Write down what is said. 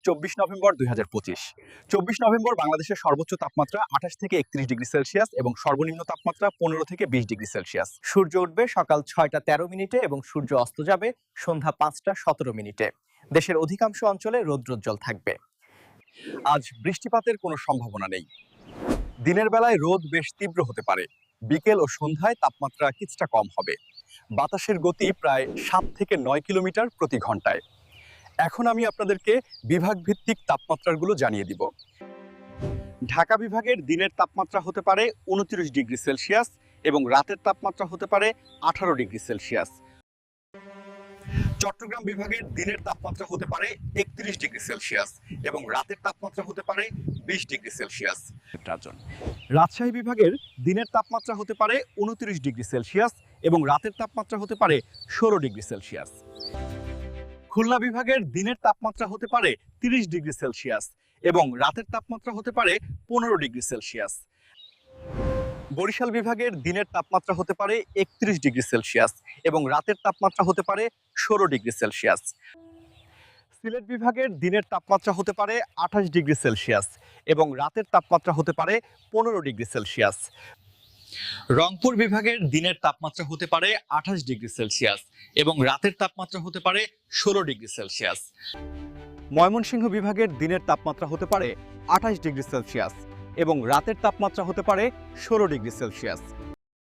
24 November 2025। 24 November বাংলাদেশের সর্বোচ্চ তাপমাত্রা 28 থেকে 31 ডিগ্রি সেলসিয়াস এবং সর্বনিম্ন তাপমাত্রা 15 থেকে 20 ডিগ্রি সেলসিয়াস। সূর্য উঠবে সকাল 6টা 13 মিনিটে এবং সূর্য অস্ত যাবে সন্ধ্যা 5টা 17 মিনিটে। দেশের অধিকাংশ অঞ্চলে রৌদ্রোজ্জ্বল থাকবে। আজ বৃষ্টিপাতের কোনো সম্ভাবনা নেই। দিনের বেলায় রোদ বেশ তীব্র হতে পারে, বিকেল ও সন্ধ্যায় তাপমাত্রা কিছুটা কম হবে। বাতাসের গতি প্রায় 7 থেকে 9 কিলোমিটার প্রতি ঘন্টায়। এখন আমি আপনাদেরকে বিভাগ ভিত্তিক তাপমাত্রাগুলো জানিয়ে দিব। ঢাকা বিভাগের দিনের তাপমাত্রা হতে পারে 29 ডিগ্রি সেলসিয়াস এবং রাতের তাপমাত্রা হতে পারে 18 ডিগ্রি সেলসিয়াস। চট্টগ্রাম বিভাগের দিনের তাপমাত্রা হতে পারে 31 ডিগ্রি সেলসিয়াস এবং রাতের তাপমাত্রা হতে পারে 20 ডিগ্রি সেলসিয়াস। রাজশাহী বিভাগের দিনের তাপমাত্রা হতে পারে 29 ডিগ্রি সেলসিয়াস এবং রাতের তাপমাত্রা হতে পারে 16 ডিগ্রি সেলসিয়াস। খুলনা বিভাগের দিনের তাপমাত্রা হতে পারে 30 ডিগ্রি সেলসিয়াস এবং রাতের তাপমাত্রা হতে পারে 15 ডিগ্রি সেলসিয়াস। বরিশাল বিভাগের দিনের তাপমাত্রা হতে পারে 31 ডিগ্রি সেলসিয়াস এবং রাতের তাপমাত্রা হতে পারে 16 ডিগ্রি সেলসিয়াস। সিলেট বিভাগের দিনের তাপমাত্রা হতে পারে 28 ডিগ্রি সেলসিয়াস এবং রাতের তাপমাত্রা হতে পারে 15 ডিগ্রি সেলসিয়াস। রংপুর বিভাগের দিনের তাপমাত্রা হতে পারে 28 ডিগ্রি সেলসিয়াস এবং রাতের তাপমাত্রা হতে পারে 16 ডিগ্রি সেলসিয়াস। ময়মনসিংহ বিভাগের দিনের তাপমাত্রা হতে পারে 28 ডিগ্রি সেলসিয়াস এবং রাতের তাপমাত্রা হতে পারে 16 ডিগ্রি সেলসিয়াস।